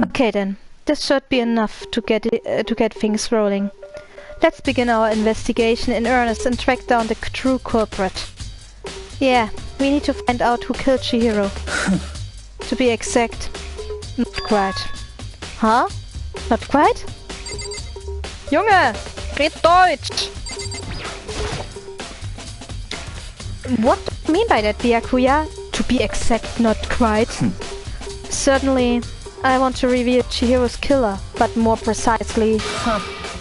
Okay then, this should be enough to get things rolling. Let's begin our investigation in earnest and track down the true culprit. Yeah, we need to find out who killed Chihiro. To be exact, not quite. Huh? Not quite? Junge, red Deutsch! What do you mean by that, Byakuya? To be exact, not quite. Certainly, I want to reveal Chihiro's killer, but more precisely,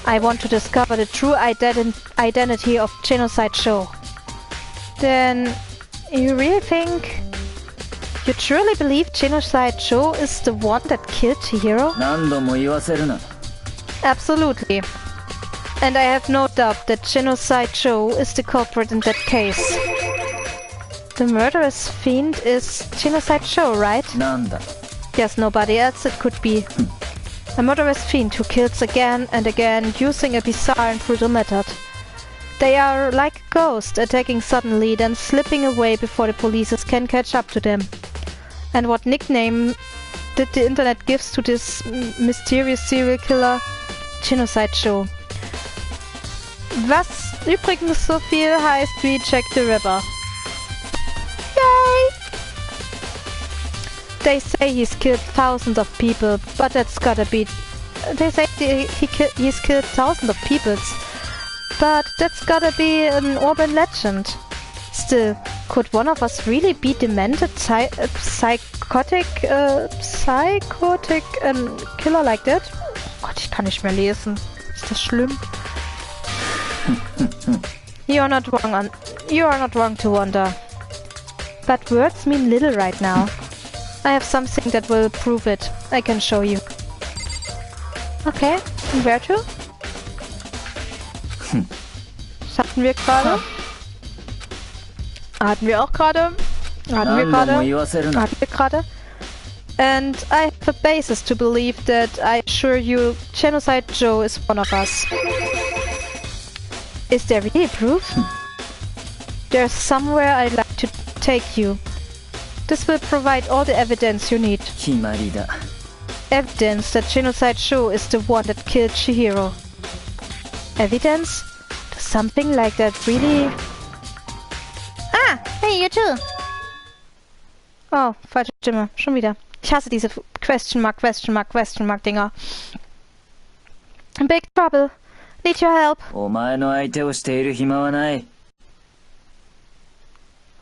I want to discover the true identity of Genocide Show. Then, you really think... You truly believe Genocide Show is the one that killed Chihiro? Absolutely. And I have no doubt that Genocide Show is the culprit in that case. The murderous fiend is Genocide Show, right? Yes, nobody else it could be. A murderous fiend who kills again and again using a bizarre and brutal method. They are like a ghost, attacking suddenly, then slipping away before the police can catch up to them. And what nickname did the internet give to this mysterious serial killer? Genocide Show. Was übrigens so viel heißt wie Jack the Ripper. Yay! They say he's killed thousands of people, but that's gotta be... They say he's killed thousands of people, but that's gotta be an urban legend. Still, could one of us really be demented, psychotic killer like that? Oh Gott, ich kann nicht mehr lesen. Ist das schlimm? You are not wrong to wonder. But words mean little right now. I have something that will prove it. I can show you. Okay, and where to? Das hatten wir gerade. Hatten wir gerade. And I have a basis to believe that I assure you Genocide Joe is one of us. Is there really proof? There's somewhere I'd like to take you. This will provide all the evidence you need. Evidence that Genocide Show is the one that killed Chihiro. Evidence? Does something like that really... Ah! Hey, you too! Oh, falsche Stimme. Schon wieder. Ich hasse diese Question Mark Dinger. In big trouble. Need your help.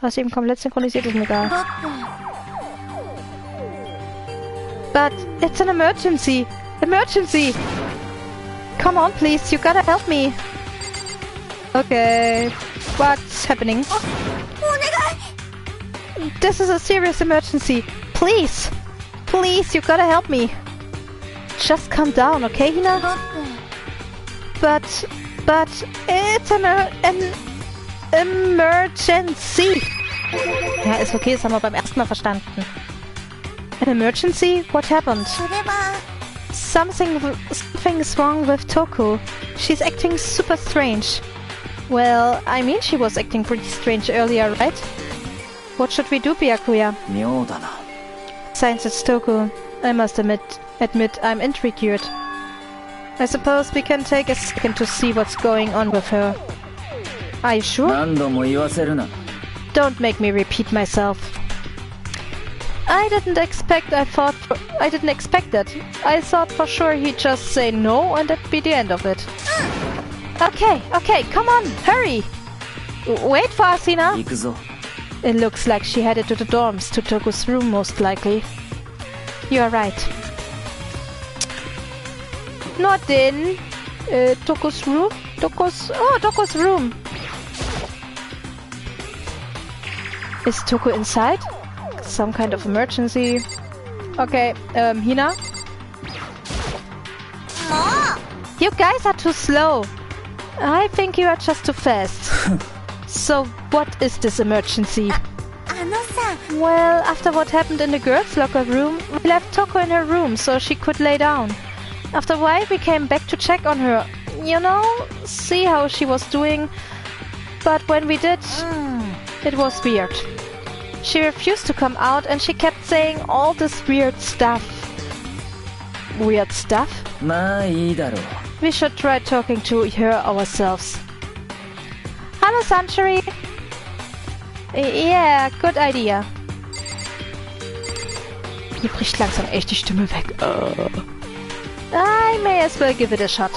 Was eben komplett synchronisiert ist mir egal. But it's an emergency! Emergency! Come on, please, you gotta help me! Okay, what's happening? This is a serious emergency! Please! Please, you gotta help me! Just calm down, okay, Hina? But it's an emergency! Ja, ist okay, das haben wir beim ersten Mal verstanden. An emergency? What happened? Something's wrong with Toku. She's acting super strange. Well, I mean she was acting pretty strange earlier, right? What should we do, Byakuya? Since it's Toku, I must admit I'm intrigued. I suppose we can take a second to see what's going on with her. Are you sure? Don't make me repeat myself. I didn't expect that. I thought for sure he'd just say no and that'd be the end of it. Okay, come on, hurry! Wait for us, Hina. It looks like she headed to the dorms, to Toku's room most likely. You're right. Not in Toku's room? Toku's room. Is Toku inside? Some kind of emergency. Okay, Hina? You guys are too slow. I think you are just too fast. So, what is this emergency? Well, after what happened in the girls' locker room, we left Toku in her room so she could lay down. After a while, we came back to check on her. You know, see how she was doing. But when we did, it was weird. She refused to come out and she kept saying all this weird stuff. weird stuff. We should try talking to her ourselves. Hallo Sanchary! Yeah, good idea. Hier bricht langsam echt die Stimme weg. I may as well give it a shot.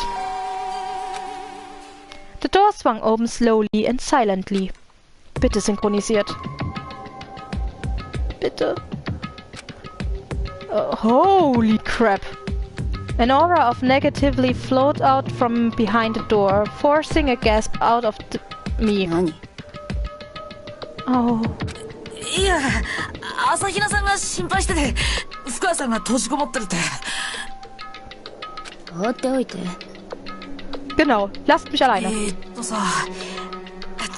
The door swung open slowly and silently. Bitte synchronisiert. Bitte. Holy crap. An aura of negatively flowed out from behind the door, forcing a gasp out of me. Oh. いや、朝比奈さんが心配してて、深谷さんが閉じこもってるって。放っておいて。Genau, lasst mich alleine. さ、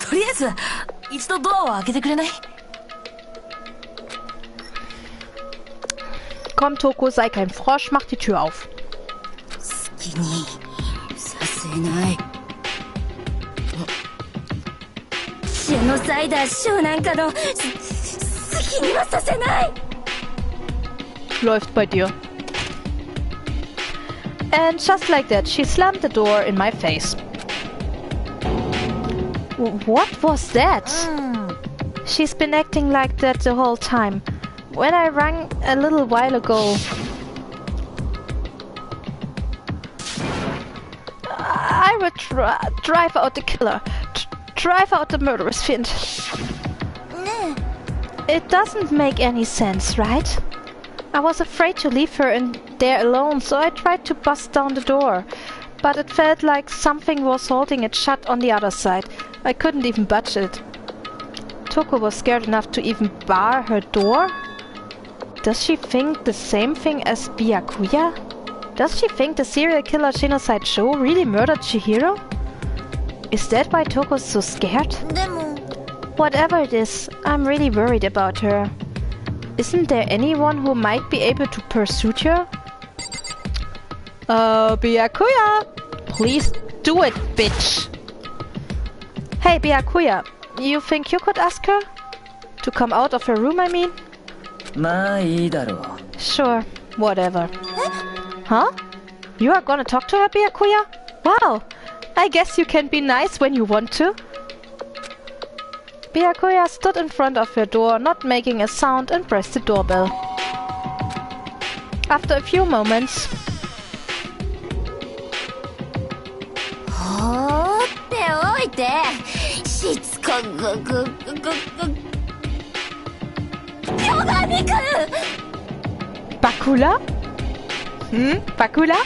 とりあえず一度ドアを開けてくれない？ Komm, Toko, sei kein Frosch, mach die Tür auf. 好きにさせない。ジェノサイダーショーなんかの好きにはさせない。 Läuft bei dir. And just like that, she slammed the door in my face. What was that? She's been acting like that the whole time. When I rang a little while ago, I would drive out the killer. Drive out the murderous fiend. It doesn't make any sense, right? I was afraid to leave her in there alone, so I tried to bust down the door. But it felt like something was holding it shut on the other side. I couldn't even budge it. Toko was scared enough to even bar her door? Does she think the same thing as Byakuya? Does she think the serial killer Genocide Show really murdered Chihiro? Is that why Toko's so scared? Whatever it is, I'm really worried about her. Isn't there anyone who might be able to pursue her? Byakuya! Please do it, bitch! Hey, Byakuya, you think you could ask her? To come out of her room, I mean? Sure, whatever. Huh? You are gonna talk to her, Byakuya? Wow! I guess you can be nice when you want to. Byakuya stood in front of her door, not making a sound, and pressed the doorbell. After a few moments... Bakula? Bakula?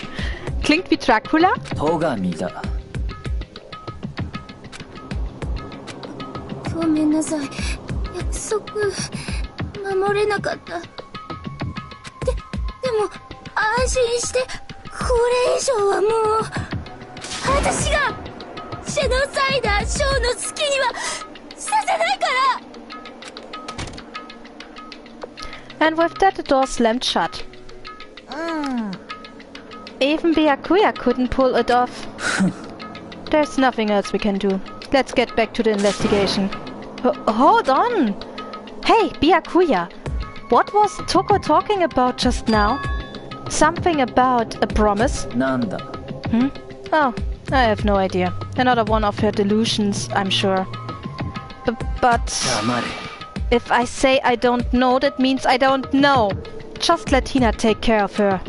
Klingt wie Dracula? Togamida. ごめんなさい。約束守れなかった。でも安心してこれ以上はもう私がジェノサイダーショーの好きにはさせないから。And with that the door slammed shut. Even Byakuya couldn't pull it off. There's nothing else we can do. Let's get back to the investigation. Hold on! Hey, Byakuya! What was Toko talking about just now? Something about a promise? Nanda. Oh, I have no idea. Another one of her delusions, I'm sure. But... if I say I don't know, that means I don't know. Just let Hina take care of her.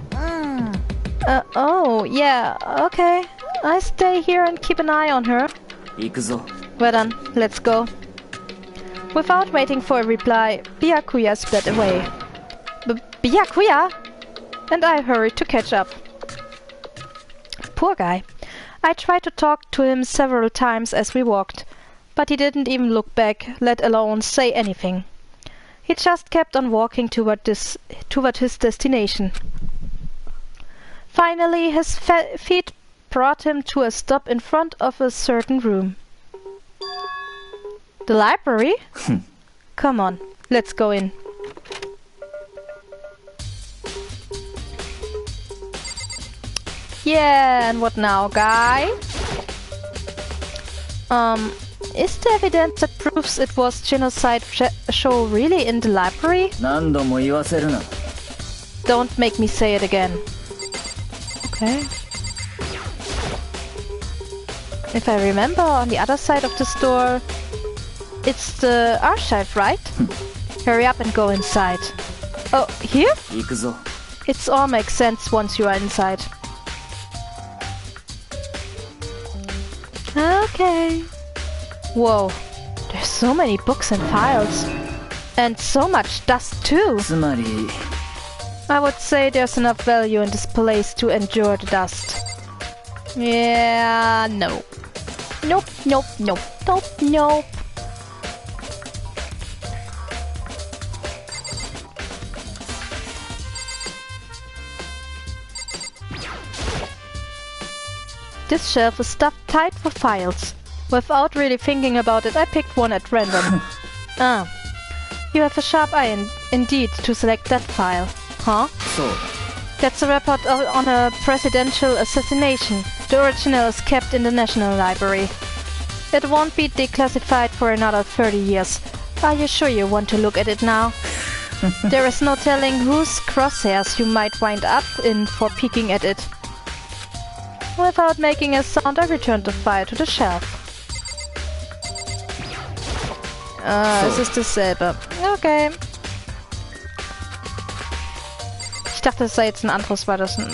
Oh, yeah, okay. I stay here and keep an eye on her. Well done, let's go. Without waiting for a reply, Byakuya sped away. Byakuya? And I hurried to catch up. Poor guy. I tried to talk to him several times as we walked, but he didn't even look back, let alone say anything. He just kept on walking toward his destination. Finally, his feet brought him to a stop in front of a certain room. The library? Come on, let's go in. Yeah, and what now, guy? Is the evidence that proves it was Genocide Show really in the library? Don't make me say it again. Okay. If I remember, on the other side of this door, it's the archive, right? Hurry up and go inside. Oh, here? It all makes sense once you are inside. Okay. Whoa. There's so many books and files. And so much dust too. I would say there's enough value in this place to endure the dust. Yeah, no. Nope, nope, nope, nope, nope. This shelf is stuffed tight with files. Without really thinking about it, I picked one at random. Ah. You have a sharp eye indeed to select that file. Huh? That's a report on a presidential assassination. The original is kept in the National Library. It won't be declassified for another 30 years. Are you sure you want to look at it now? There is no telling whose crosshairs you might wind up in for peeking at it. Without making a sound, I returned the file to the shelf. Es ist dasselbe. Okay. Ich dachte, das sei jetzt ein anderes, war das ein...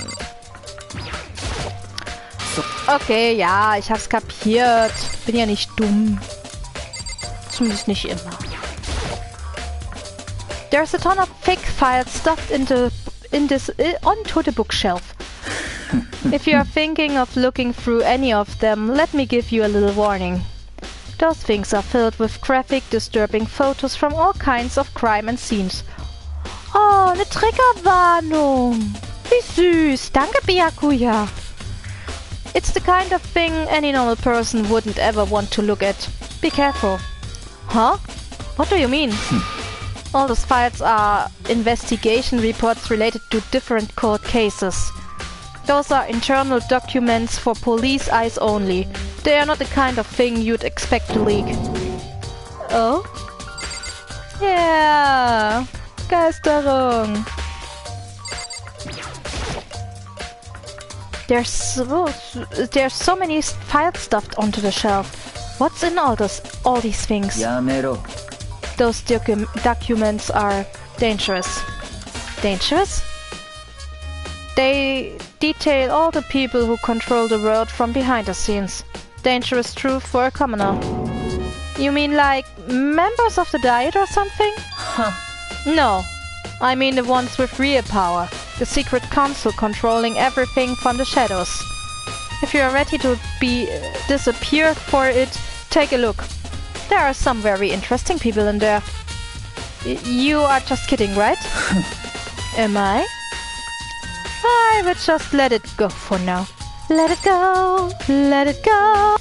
Okay, ja, ich hab's kapiert. Bin ja nicht dumm. Zumindest nicht immer. There's a ton of thick files stuffed onto the bookshelf. If you are thinking of looking through any of them, let me give you a little warning. Those things are filled with graphic, disturbing photos from all kinds of crime and scenes. Oh, eine Triggerwarnung! Wie süß! Danke, Byakuya! It's the kind of thing any normal person wouldn't ever want to look at. Be careful. Huh? What do you mean? All those files are investigation reports related to different court cases. Those are internal documents for police eyes only. They are not the kind of thing you'd expect to leak. Oh? Yeah! Begeisterung! There's so many files stuffed onto the shelf. What's in all these things? Those documents are dangerous. Dangerous? They detail all the people who control the world from behind the scenes. Dangerous truth for a commoner. You mean like members of the Diet or something? Huh. No. I mean the ones with real power. The secret council controlling everything from the shadows. If you are ready to disappear for it, take a look. There are some very interesting people in there. You are just kidding, right? Am I? I would just let it go for now. Let it go, let it go.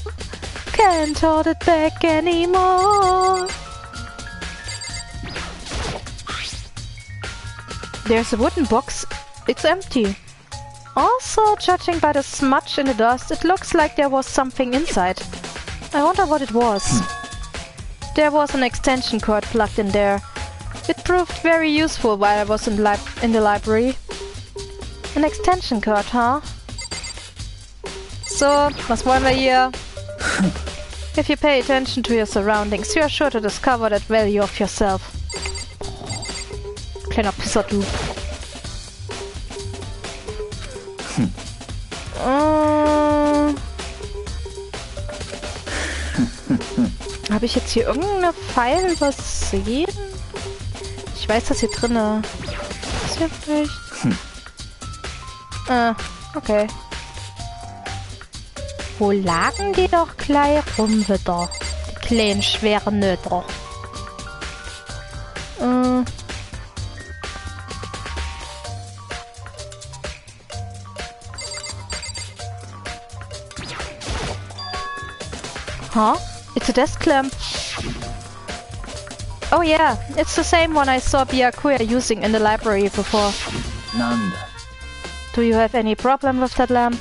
Can't hold it back anymore. There's a wooden box. It's empty. Also, judging by the smudge in the dust, it looks like there was something inside. I wonder what it was. There was an extension cord plugged in there. It proved very useful while I was in the library. An extension cord, huh? So, was wollen wir hier? If you pay attention to your surroundings, you are sure to discover that value of yourself. Kleiner Pisser, du. Habe ich jetzt hier irgendeine Pfeil übersehen? Ich weiß, dass hier drinne ist hier vielleicht. Okay. Wo lagen die doch gleich rum wieder? Die kleinen schweren Nöter. Huh? It's a desk lamp. Oh yeah, it's the same one I saw Byakuya using in the library before. Nanda. Do you have any problem with that lamp?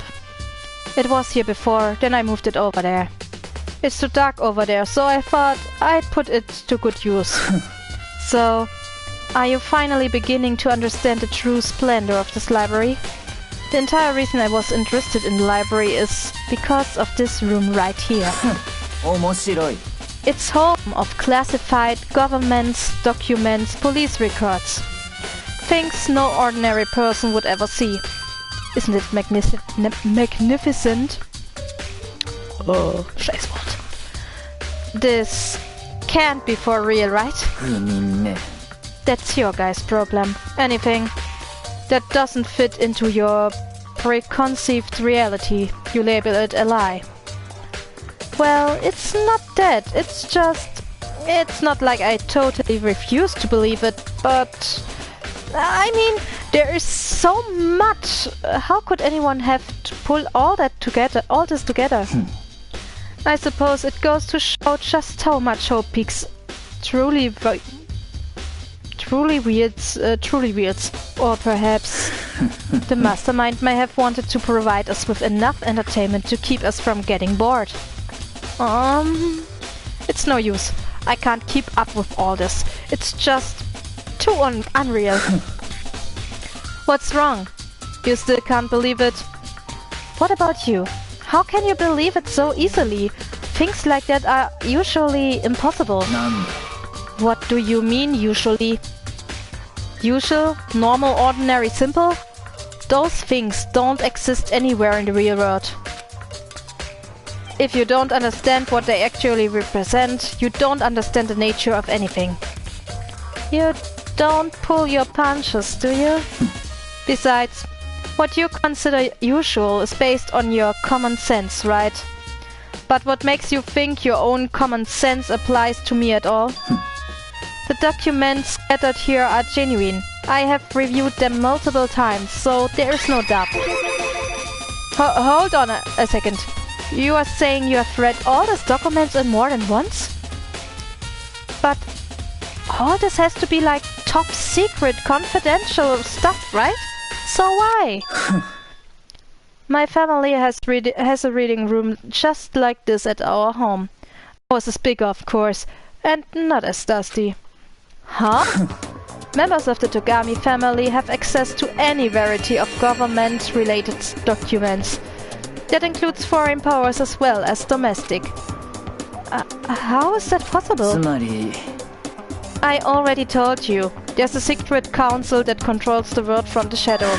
It was here before, then I moved it over there. It's too dark over there, so I thought I'd put it to good use. So, are you finally beginning to understand the true splendor of this library? The entire reason I was interested in the library is because of this room right here. It's home of classified governments, documents, police records. Things no ordinary person would ever see. Isn't it magnificent? Oh, Scheißwort. This can't be for real, right? That's your guy's problem. Anything that doesn't fit into your preconceived reality, you label it a lie. Well, it's not that. It's just... It's not like I totally refuse to believe it, but... I mean, there is so much. How could anyone have to pull all this together? I suppose it goes to show just how much Hope Peaks truly wields. Or perhaps the mastermind may have wanted to provide us with enough entertainment to keep us from getting bored. It's no use. I can't keep up with all this. It's just too unreal. What's wrong? You still can't believe it? What about you? How can you believe it so easily? Things like that are usually impossible. What do you mean, usually? Usual, normal, ordinary, simple? Those things don't exist anywhere in the real world. If you don't understand what they actually represent, you don't understand the nature of anything. You don't pull your punches, do you? Besides, what you consider usual is based on your common sense, right? But what makes you think your own common sense applies to me at all? The documents scattered here are genuine. I have reviewed them multiple times, so there is no doubt. Hold on a second. You are saying you have read all these documents in more than once? But all this has to be like top secret, confidential stuff, right? So why? My family has a reading room just like this at our home. Ours is bigger, of course, and not as dusty. Huh? Members of the Togami family have access to any variety of government-related documents. That includes foreign powers as well as domestic. How is that possible? I already told you. There's a secret council that controls the world from the shadows.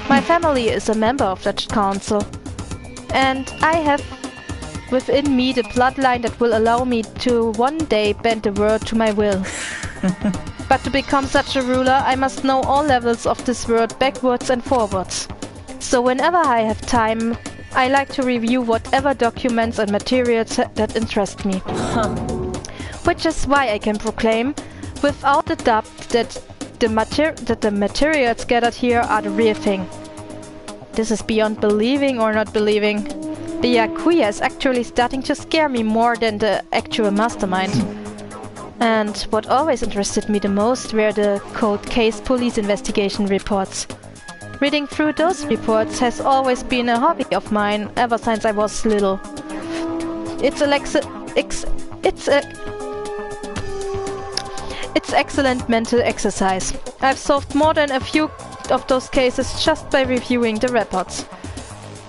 My family is a member of that council. And I have within me the bloodline that will allow me to one day bend the world to my will. But to become such a ruler, I must know all levels of this world backwards and forwards. So whenever I have time, I like to review whatever documents and materials that interest me. Which is why I can proclaim, without a doubt, that the materials gathered here are the real thing. This is beyond believing or not believing. Byakuya is actually starting to scare me more than the actual mastermind. And what always interested me the most were the cold case police investigation reports. Reading through those reports has always been a hobby of mine ever since I was little. It's excellent mental exercise. I've solved more than a few of those cases just by reviewing the reports.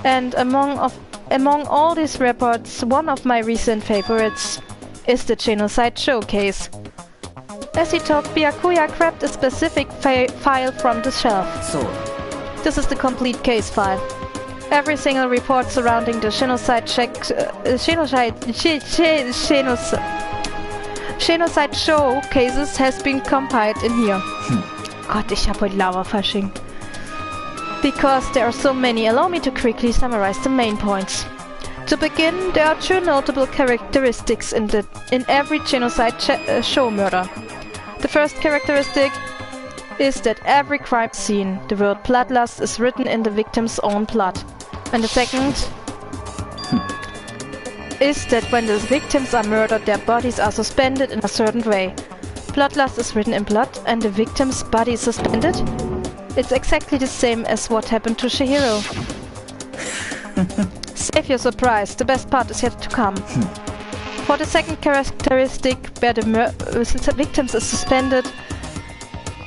And among all these reports, one of my recent favorites is the Genocide showcase. As he talked, Byakuya grabbed a specific file from the shelf. This is the complete case file. Every single report surrounding the Genocide showcases has been compiled in here. Gott, ich hab heute Lava-Fasching. Because there are so many, allow me to quickly summarize the main points. To begin, there are two notable characteristics in every Genocide show murder. The first characteristic is that every crime scene, the word bloodlust is written in the victim's own blood. And the second is that when the victims are murdered, their bodies are suspended in a certain way. Bloodlust is written in blood and the victim's body is suspended? It's exactly the same as what happened to Chihiro. Save your surprise, the best part is yet to come. For the second characteristic, where the victims is suspended,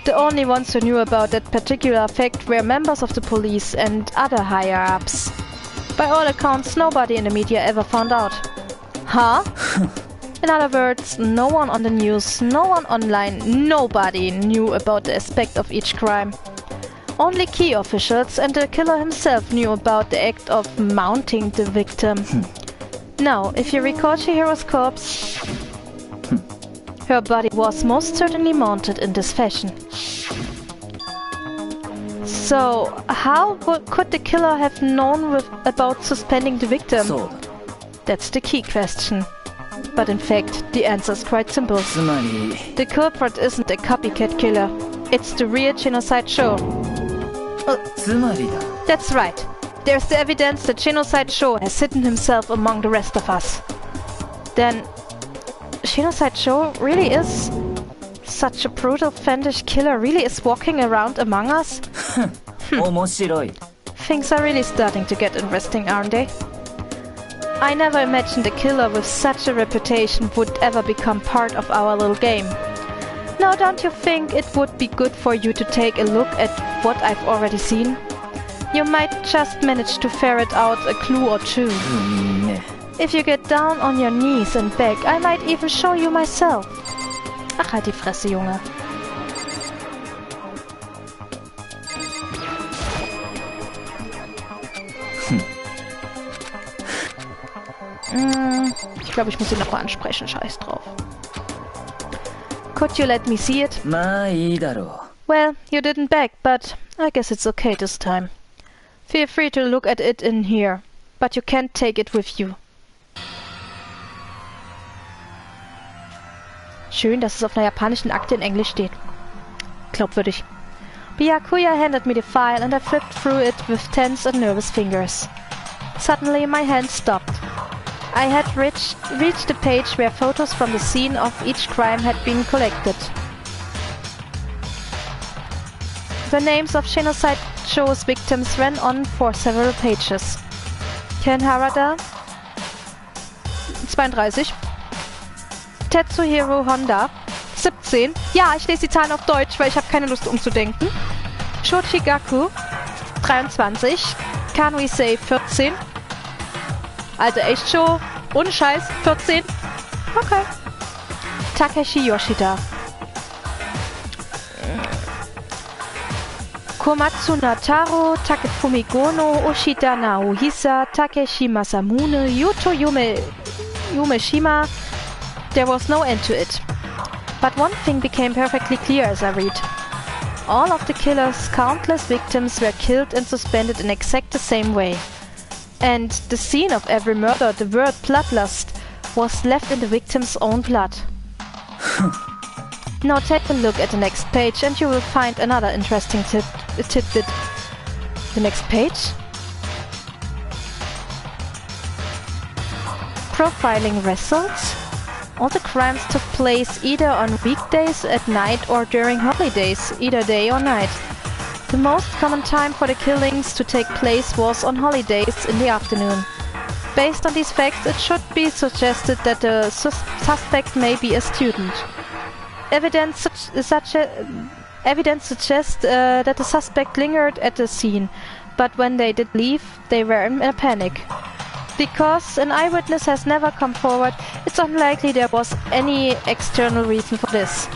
The only ones who knew about that particular fact were members of the police and other higher-ups. By all accounts, nobody in the media ever found out. Huh? In other words, no one on the news, no one online, nobody knew about the aspect of each crime. Only key officials and the killer himself knew about the act of mounting the victim. Now, if you recall Chihiro's corpse, her body was most certainly mounted in this fashion. So, how could the killer have known about suspending the victim? That's the key question. But in fact, the answer is quite simple. The culprit isn't a copycat killer. It's the real Genocide Show. That's right. There's the evidence that Genocide Show has hidden himself among the rest of us. Then, Genocide Show really is such a brutal, fiendish killer, really is walking around among us? Things are really starting to get interesting, aren't they? I never imagined a killer with such a reputation would ever become part of our little game. Now, don't you think it would be good for you to take a look at what I've already seen? You might just manage to ferret out a clue or two. If you get down on your knees and beg, I might even show you myself. Ach, halt die Fresse, Junge. Ich glaube, ich muss ihn noch mal ansprechen. Scheiß drauf. Could you let me see it? Well, you didn't beg, but I guess it's okay this time. Feel free to look at it in here, but you can't take it with you. Schön, dass es auf einer japanischen Akte in Englisch steht. Glaubwürdig. Byakuya handed me the file and I flipped through it with tense and nervous fingers. Suddenly my hand stopped. I had reached the page where photos from the scene of each crime had been collected. The names of Genocide Show's victims ran on for several pages. Ken Harada, 32. Tetsuhiro Honda, 17. Ja, ich lese die Zahlen auf Deutsch, weil ich habe keine Lust umzudenken. Shochigaku, 23. Kanuisei, 14. Also echt Show, ohne Scheiß, 14. Okay. Takeshi Yoshida. Komatsu Nataro, Takefumi Gono, Oshida Naohisa, Takeshi Masamune, Yuto Yumeshima. There was no end to it. But one thing became perfectly clear as I read. All of the killer's countless victims were killed and suspended in exact the same way. And the scene of every murder, the word bloodlust, was left in the victim's own blood. Now take a look at the next page and you will find another interesting tidbit. The next page? Profiling results? All the crimes took place either on weekdays, at night or during holidays, either day or night. The most common time for the killings to take place was on holidays in the afternoon. Based on these facts, it should be suggested that the suspect may be a student. Evidence suggests that the suspect lingered at the scene, but when they did leave, they were in a panic. Because an eyewitness has never come forward, it's unlikely there was any external reason for this.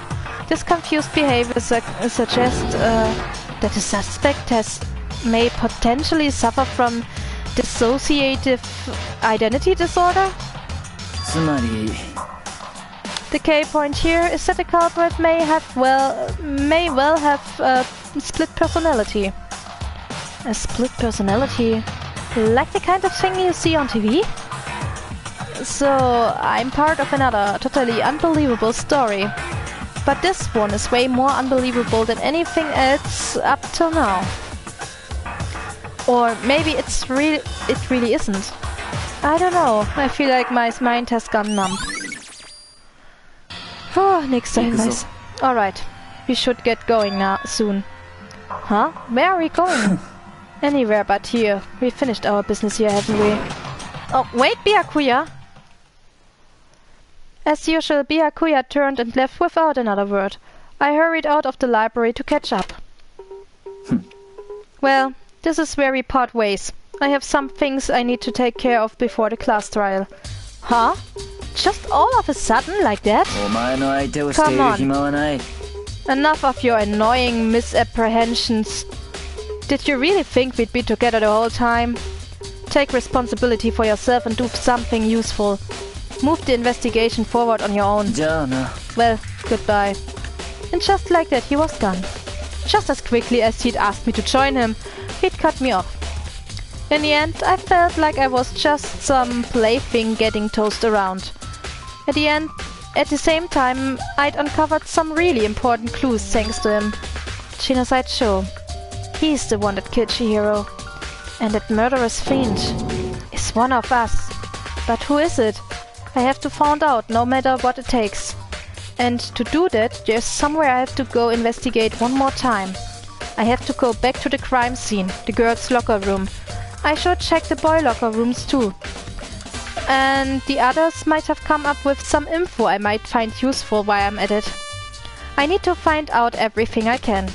This confused behavior suggests that the suspect may potentially suffer from dissociative identity disorder? The key point here is that the culprit may well have a split personality. A split personality? Like the kind of thing you see on TV? So, I'm part of another totally unbelievable story. But this one is way more unbelievable than anything else up till now. Or maybe it really isn't. I don't know. I feel like my mind has gone numb. Oh, nächster Hinweis. Alright, we should get going now soon. Huh? Where are we going? Anywhere but here. We finished our business here, haven't we? Oh, wait, Byakuya! As usual, Byakuya turned and left without another word. I hurried out of the library to catch up. Well, this is where we part ways. I have some things I need to take care of before the class trial. Huh? Just all of a sudden like that? Come on. Enough of your annoying misapprehensions. Did you really think we'd be together the whole time? Take responsibility for yourself and do something useful. Move the investigation forward on your own. Well, goodbye. And just like that he was gone. Just as quickly as he'd asked me to join him, he'd cut me off. In the end, I felt like I was just some plaything getting tossed around. At the same time, I'd uncovered some really important clues thanks to him. Genocide Show. He's the one that killed Chihiro. And that murderous fiend is one of us. But who is it? I have to find out, no matter what it takes. And to do that, there's somewhere I have to go investigate one more time. I have to go back to the crime scene, the girls' locker room. I should check the boy locker rooms too. And the others might have come up with some info I might find useful while I'm at it. I need to find out everything I can.